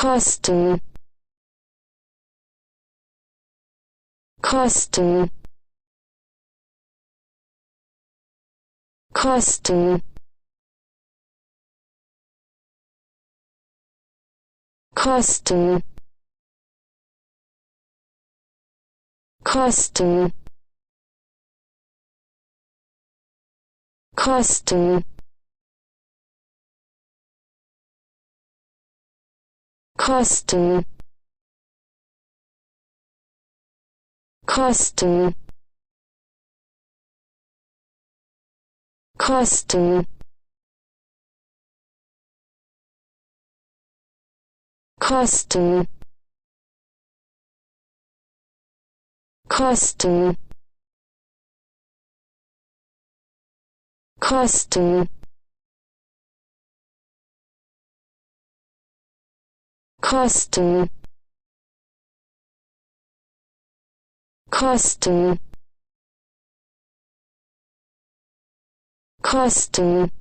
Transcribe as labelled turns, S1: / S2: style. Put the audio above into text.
S1: Kosten, Kosten, Kosten, Kosten, Kosten, Kosten, Kosten, Kosten, Kosten, Kosten, Kosten, Kosten, Kosten, Kosten, Kosten,